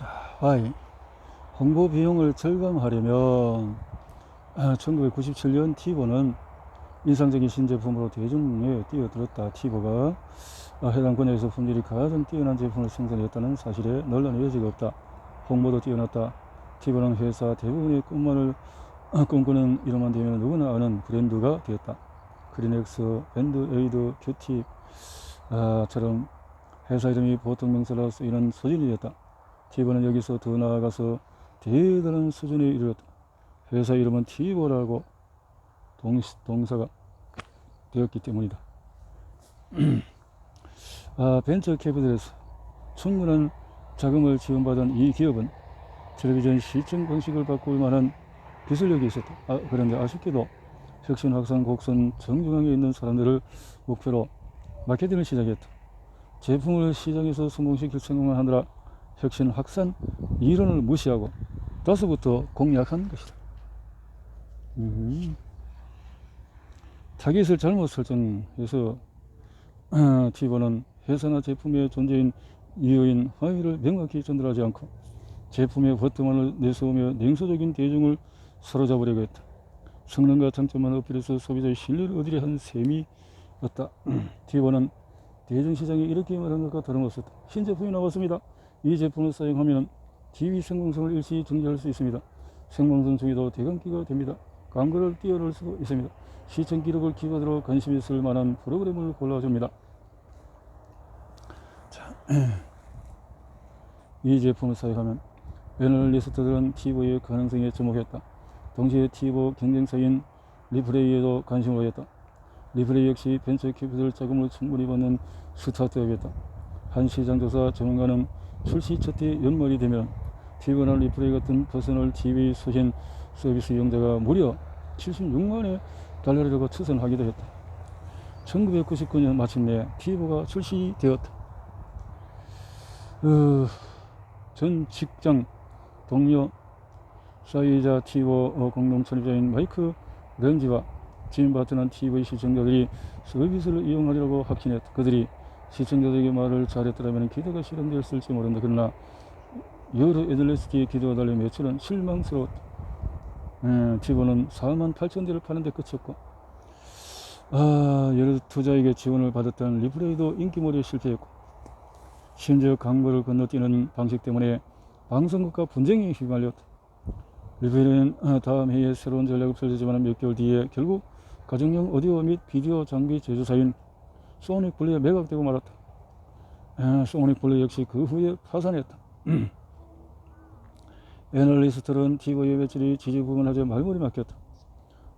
자, Y. 홍보 비용을 절감하려면 1997년 티보는 인상적인 신제품으로 대중에 뛰어들었다. 티보가 해당 분야에서 품질이 가장 뛰어난 제품을 생산했다는 사실에 논란의 여지가 없다. 홍보도 뛰어났다. 티보는 회사 대부분의 꿈만을 꿈꾸는 이름만 되면 누구나 아는 브랜드가 되었다. 크리넥스, 밴드에이드, 큐팁처럼 회사 이름이 보통 명사로 쓰이는 수준이 되었다. 티보는 여기서 더 나아가서 대단한 수준에 이르렀다. 회사 이름은 티보라고 동사가 되었기 때문이다. 벤처 캐피탈에서 충분한 자금을 지원받은 이 기업은 텔레비전 시청 방식을 바꿀 만한 기술력이 있었다. 그런데 아쉽게도 혁신 확산 곡선 정중앙에 있는 사람들을 목표로 마케팅을 시작했다. 제품을 시장에서 성공시킬 생각만 하느라 혁신 확산 이론을 무시하고 다소부터 공략한 것이다. 타깃을 잘못 설정해서 티보는 회사나 제품의 존재인 이유인 화의를 명확히 전달하지 않고 제품의 버튼만을 내세우며 냉소적인 대중을 사로잡으려고 했다. 성능과 장점만 어필해서 소비자의 신뢰를 얻으려 한 셈이었다. 티보는 대중시장이 이렇게 말한 것과 다름없었다. 신제품이 나왔습니다. 이 제품을 사용하면 TV 생방송을 일시 중지할 수 있습니다. 생방송 중에도 대강기가 됩니다. 광고를 띄워넣을 수 있습니다. 시청 기록을 기반으로 관심 있을 만한 프로그램을 골라줍니다. 자, 이 제품을 사용하면 애널리스트들은 티보의 가능성에 주목했다. 동시에 티보 경쟁사인 리플레이에도 관심을 보였다. 리플레이 역시 벤처 캐피탈 자금을 충분히 받는 스타트업이었다. 한 시장조사 전문가는 출시 첫 해 연말이 되면 티보나 리플레이 같은 퍼스널 TV 수신 서비스 이용자가 무려 76만의 달러라고 추산하기도 했다. 1999년 마침내 티보가 출시되었다. 전 직장 동료 사이자 티보 공동創立자인 마이크 렌지와 짐 바트는 TV 시청자들이 서비스를 이용하려고 확신했다. 그들이 시청자들에게 말을 잘했더라면 기대가 실현되었을지 모른다. 그러나 여러 애널리스트의 기대와 달리 매출은 실망스러웠다. 티보는 48,000대를 파는데 그쳤고 여러 투자에게 지원을 받았던 리플레이도 인기몰이에 실패했고 심지어 광고를 건너뛰는 방식 때문에 방송국과 분쟁에 휘말렸다. 리플레이는 다음 해에 새로운 전략을 펼치지만 몇 개월 뒤에 결국 가정용 오디오 및 비디오 장비 제조사인 소닉 블루에 매각되고 말았다. 소닉 블루 역시 그 후에 파산했다. 애널리스트들은 티보의 매출이 지지부분하자 말문이 막혔다.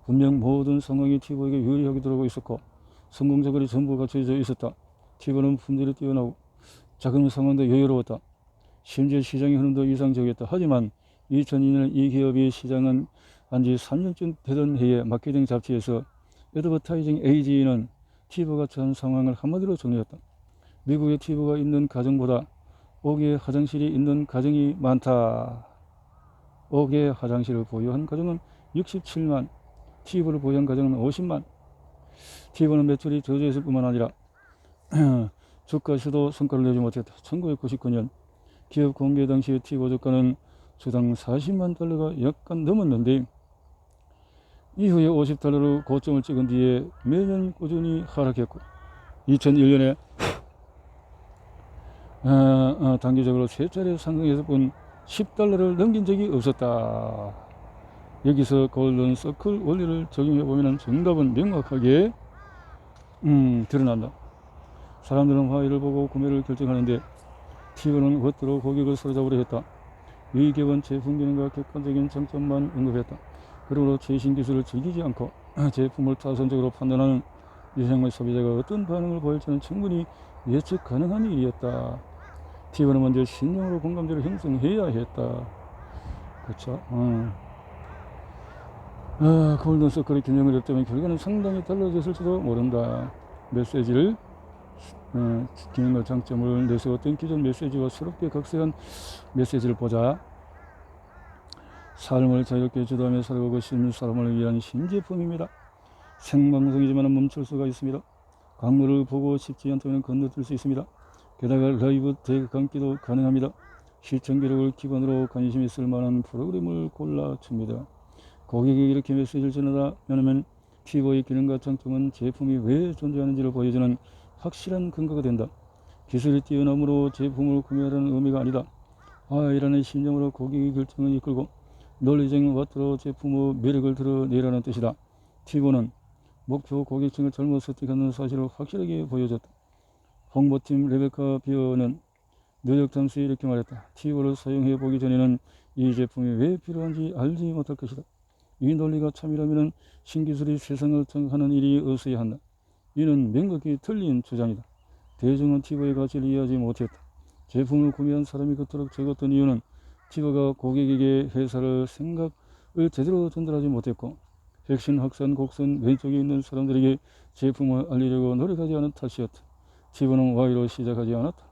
분명 모든 상황이 티보에게 유리하게 들어오고 있었고 성공적으로 전부 갖춰져 있었다. 티보는 품질이 뛰어나고 자금 상황도 여유로웠다. 심지어 시장의 흐름도 이상적이었다. 하지만 2002년 이 기업이 시장은 한지 3년쯤 되던 해에 마케팅 잡지에서 애드버타이징 에이지는 티보가 처한 상황을 한마디로 정리했다. 미국의 티보가 있는 가정보다 5개의 화장실이 있는 가정이 많다. 5개의 화장실을 보유한 가정은 67만, 티보를 보유한 가정은 50만. 티보는 매출이 저조했을 뿐만 아니라 주가에서도 성과를 내지 못했다. 1999년 기업 공개 당시 티보 주가는 주당 40만 달러가 약간 넘었는데 이후에 50달러로 고점을 찍은 뒤에 매년 꾸준히 하락했고 2001년에 단기적으로 3차례 상승했을 뿐 10달러를 넘긴 적이 없었다. 여기서 골든 서클 원리를 적용해보면 정답은 명확하게 드러난다. 사람들은 화이를 보고 구매를 결정하는데 티보는 겉으로 고객을 사로잡으려 했다. 이 기업은 제품 기능과 객관적인 장점만 언급했다. 그러므로 최신 기술을 즐기지 않고 제품을 타선적으로 판단하는 유형의 소비자가 어떤 반응을 보일지는 충분히 예측 가능한 일이었다. 티보는 먼저 신념으로 공감대를 형성해야 했다. 그렇죠. 골든 서클의 균형을 였다면 결과는 상당히 달라졌을지도 모른다. 메시지를 기능과 장점을 내세웠던 기존 메시지와 새롭게 각색한 메시지를 보자. 삶을 자유롭게 주도하며 살아가고 싶은 사람을 위한 신제품입니다. 생방송이지만 멈출 수가 있습니다. 광고를 보고 싶지 않다면 건너뛸 수 있습니다. 게다가 라이브 대강기도 가능합니다. 시청 기록을 기반으로 관심 있을 만한 프로그램을 골라줍니다. 고객이 이렇게 메시지를 전하면 티보의 기능과 장점은 제품이 왜 존재하는지를 보여주는 확실한 근거가 된다. 기술이 뛰어남으로 제품을 구매하라는 의미가 아니다. 이라는 심정으로 고객의 결정을 이끌고 논리적인 와트로 제품의 매력을 드러내라는 뜻이다. 티보는 목표 고객층을 잘못 선택하는 사실을 확실하게 보여줬다. 홍보팀 레베카 비어는 뉴욕타임스에 이렇게 말했다. 티보를 사용해 보기 전에는 이 제품이 왜 필요한지 알지 못할 것이다. 이 논리가 참이라면 신기술이 세상을 정하는 일이 없어야 한다. 이는 명백히 틀린 주장이다. 대중은 티보의 가치를 이해하지 못했다. 제품을 구매한 사람이 그토록 적었던 이유는 티보가 고객에게 회사를 생각을 제대로 전달하지 못했고 핵심 확산 곡선 왼쪽에 있는 사람들에게 제품을 알리려고 노력하지 않은 탓이었다. 티보는 Y로 시작하지 않았다.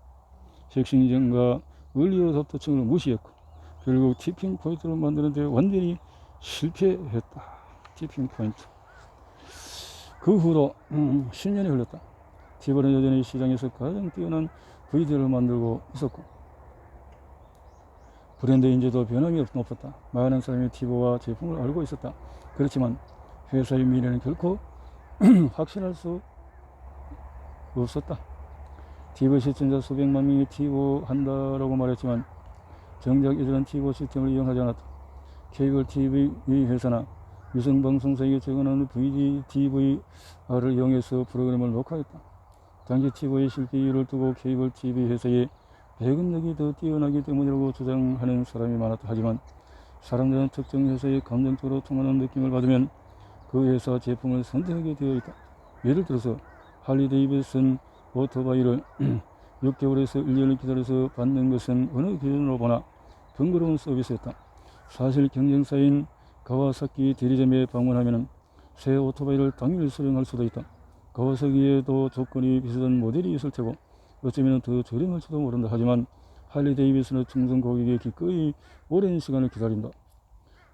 핵심 이전과 의리와 답도층을 무시했고 결국 티핑 포인트를 만드는데 완전히 실패했다. 티핑 포인트. 그 후로 10년이 흘렀다. 티보는 여전히 시장에서 가장 뛰어난 VD를 만들고 있었고 브랜드 인지도 변함이 높았다. 많은 사람이 티보와 제품을 알고 있었다. 그렇지만 회사의 미래는 결코 확신할 수 없었다. 티보 시청자 수백만 명이 티보 한다라고 말했지만 정작 이들은 티보 시스템을 이용하지 않았다. 케이블 TV 회사나 위성방송사에게 제공하는 VDTVR을 이용해서 프로그램을 녹화했다. 당시 티보의 실패 이유를 두고 케이블 TV 회사의 배급력이 더 뛰어나기 때문이라고 주장하는 사람이 많았다. 하지만 사람들은 특정 회사에 감정적으로 통하는 느낌을 받으면 그 회사 제품을 선택하게 되어 있다. 예를 들어서 할리 데이비슨 오토바이를 6개월에서 1년을 기다려서 받는 것은 어느 기준으로 보나 번거로운 서비스였다. 사실 경쟁사인 가와사키 대리점에 방문하면 새 오토바이를 당일 수령할 수도 있다. 가와사키에도 조건이 비슷한 모델이 있을 테고 어쩌면 더 저렴할지도 모른다. 하지만 할리 데이비슨의 충성 고객의 기꺼이 오랜 시간을 기다린다.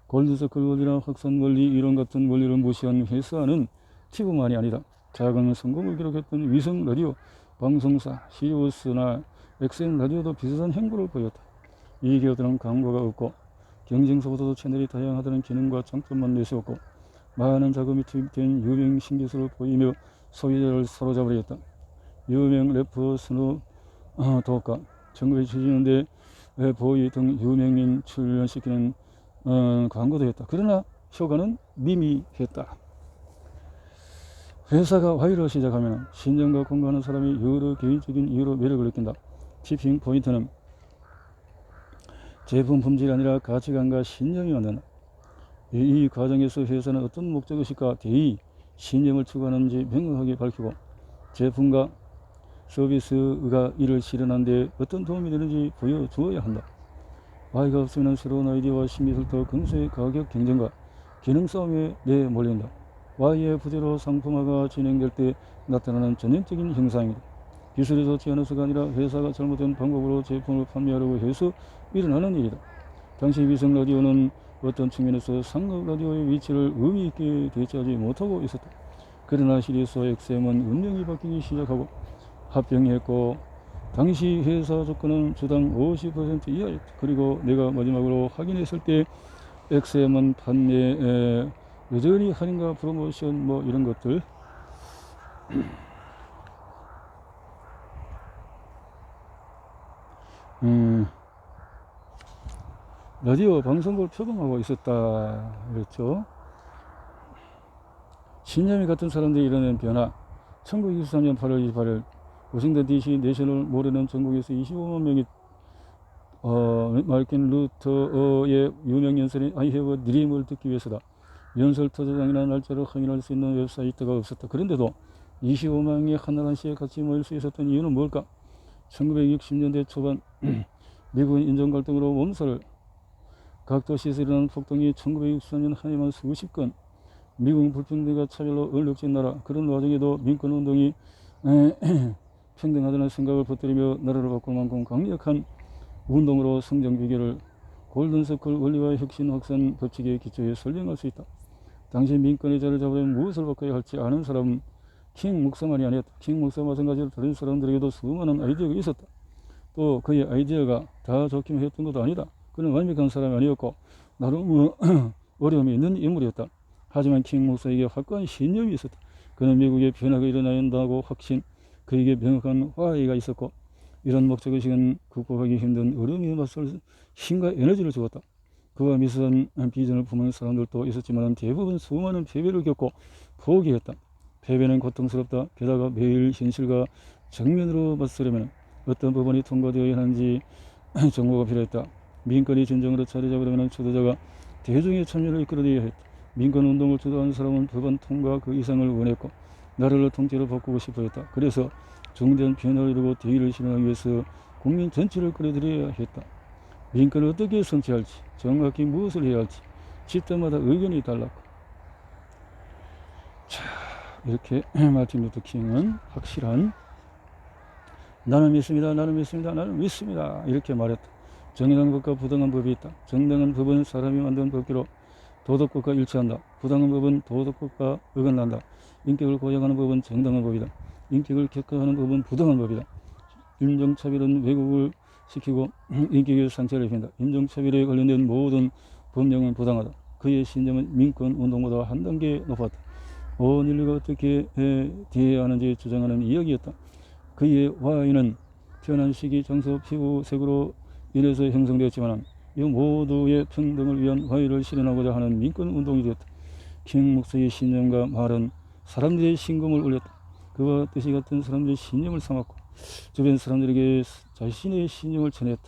골드서클 원리나 확산 원리 이론 같은 원리를 무시한 회사는 티보만이 아니다. 작은 성공을 기록했던 위성 라디오 방송사 시리우스나 XM 라디오도 비슷한 행보를 보였다. 이 기업들은 광고가 없고 경쟁사보다도 채널이 다양하다는 기능과 장점만 내세웠고 많은 자금이 투입된 유명 신기술을 보이며 소비자를 사로잡으려 했다. 유명 래퍼 스누 도가 1970년대 보이 등 유명인 출연시키는 광고도 했다. 그러나 효과는 미미했다. 회사가 Y로 시작하면 신념과 공감하는 사람이 여러 개인적인 이유로 매력을 느낀다. 티핑 포인트는 제품 품질이 아니라 가치관과 신념이 만든다. 이 과정에서 회사는 어떤 목적의식과 대의, 신념을 추구하는지 명확하게 밝히고 제품과 서비스가 이를 실현하는 데 어떤 도움이 되는지 보여주어야 한다. Y가 없으면 새로운 아이디어와 신기술도 금세 가격 경쟁과 기능 싸움에 내몰린다. Y의 부재로 상품화가 진행될 때 나타나는 전형적인 현상이다. 기술이 좋지 않아서가 아니라 회사가 잘못된 방법으로 제품을 판매하려고 해서 일어나는 일이다. 당시 위성 라디오는 어떤 측면에서 상급 라디오의 위치를 의미 있게 대체하지 못하고 있었다. 그러나 시리우스와 XM은 운명이 바뀌기 시작하고 합병했고 당시 회사 조건은 주당 50% 이하였다. 그리고 내가 마지막으로 확인했을 때 XM은 판매에 여전히 할인과 프로모션 뭐 이런 것들 라디오 방송국을 표방하고 있었다 그랬죠. 신념이 같은 사람들이 이뤄낸 변화. 1923년 8월 28일 워싱턴 DC 내셔널 몰에는 전국에서 25만 명이 마르틴 루터의 유명 연설인 I have a dream을 듣기 위해서다. 연설 터저장이나 날짜를 확인할 수 있는 웹사이트가 없었다. 그런데도 25만 명이 한나라시에 같이 모일 수 있었던 이유는 뭘까? 1960년대 초반 미국은 인종 갈등으로 몸살을 각 도시에서 일어난 폭동이 1963년 한 해만 수십 건, 미국 불평등과 차별로 얼룩진 나라. 그런 와중에도 민권운동이 평등하다는 생각을 퍼뜨리며 나라를 바꿀 만큼 강력한 운동으로 성장 비결을 골든서클 원리와 혁신 확산 법칙에 기초해 설명할 수 있다. 당시 민권의 자를 잡으려면 무엇을 바꿔야 할지 아는 사람은 킹 목사만이 아니었다. 킹 목사 마찬가지로 다른 사람들에게도 수많은 아이디어가 있었다. 또 그의 아이디어가 다 좋기만 했던 것도 아니다. 그는 완벽한 사람이 아니었고 나름 어려움이 있는 인물이었다. 하지만 킹 목사에게 확고한 신념이 있었다. 그는 미국의 변화가 일어나야 한다고 확신, 그에게 명확한 화의가 있었고 이런 목적의식은 극복하기 힘든 어려움에 맞설 힘과 에너지를 주었다. 그와 미세한 비전을 품은 사람들도 있었지만 대부분 수많은 패배를 겪고 포기했다. 패배는 고통스럽다. 게다가 매일 현실과 정면으로 맞서려면 어떤 법안이 통과되어야 하는지 정보가 필요했다. 민간이 진정으로 자리 잡으려면 주도자가 대중의 참여를 이끌어내야 했다. 민간운동을 주도하는 사람은 법안 통과 그 이상을 원했고 나라를 통째로 바꾸고 싶어 했다. 그래서 중대한 변화를 이루고 대의를 실현하기 위해서 국민 전체를 끌어들여야 했다. 민간을 어떻게 성취할지, 정확히 무엇을 해야 할지 집단마다 의견이 달랐고, 자, 이렇게 마틴 루터 킹은 확실한 나는 믿습니다, 나는 믿습니다, 나는 믿습니다 이렇게 말했다. 정의당한 법과 부당한 법이 있다. 정당한 법은 사람이 만든 법기로 도덕법과 일치한다. 부당한 법은 도덕법과 어긋난다. 인격을 고양하는 법은 정당한 법이다. 인격을 격하하는 법은 부당한 법이다. 인종차별은 왜곡을 시키고 인격의 상처를 입힌다. 인종차별에 관련된 모든 법령은 부당하다. 그의 신념은 민권운동보다 한 단계 높았다. 온 인류가 어떻게 대해야 하는지 주장하는 이야기였다. 그의 화의는 태어난 시기, 장소, 피부색으로 인해서 형성되었지만 이 모두의 평등을 위한 화의를 실현하고자 하는 민권운동이 되었다. 킹 목사의 신념과 말은 사람들의 신금을 울렸다. 그와 뜻이 같은 사람들의 신념을 삼았고 주변 사람들에게 자신의 신념을 전했다.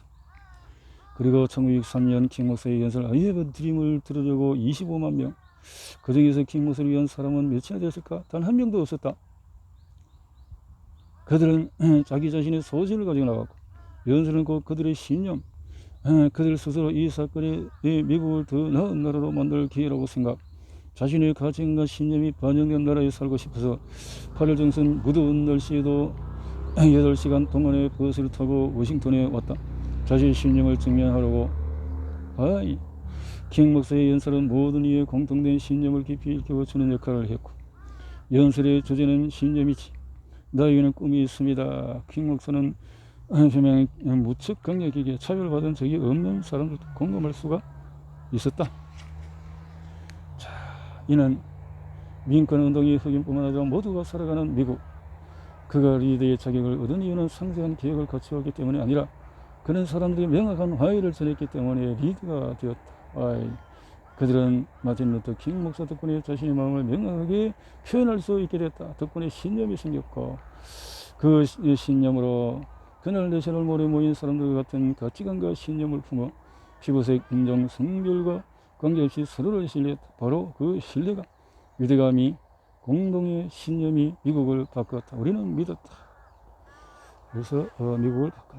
그리고 1963년 킹 목사의 연설 I have a dream을 들으려고 25만 명, 그 중에서 킹 목사를 위한 사람은 몇이나 되었을까? 단 한 명도 없었다. 그들은 자기 자신의 소신을 가지고 나갔고 연설은 곧 그들의 신념, 그들 스스로 이 사건이 미국을 더 나은 나라로 만들 기회라고 생각, 자신의 가치관과 신념이 반영된 나라에 살고 싶어서 8월 정선 무더운 날씨에도 8시간 동안의 버스를 타고 워싱턴에 왔다. 자신의 신념을 증명하려고. 킹 목사의 연설은 모든 이의 공통된 신념을 깊이 일깨워주는 역할을 했고 연설의 주제는 신념이지. 나에게는 꿈이 있습니다. 킹 목사는 표명에 무척 강력하게 차별받은 적이 없는 사람들도 공감할 수가 있었다. 자, 이는 민권운동이 흑인뿐만 아니라 모두가 살아가는 미국, 그가 리더의 자격을 얻은 이유는 상세한 계획을 갖추었기 때문이 아니라 그는 사람들이 명확한 화의를 전했기 때문에 리더가 되었다. 그들은 마틴 루터 킹 목사 덕분에 자신의 마음을 명확하게 표현할 수 있게 됐다. 덕분에 신념이 생겼고 그 신념으로 그날 내셔널 몰에 모인 사람들 같은 가치관과 신념을 품어 피부색, 인종, 성별과 관계없이 서로를 신뢰했다. 바로 그 신뢰가, 유대감이, 공동의 신념이 미국을 바꿨다. 우리는 믿었다. 그래서 미국을 바꿨다.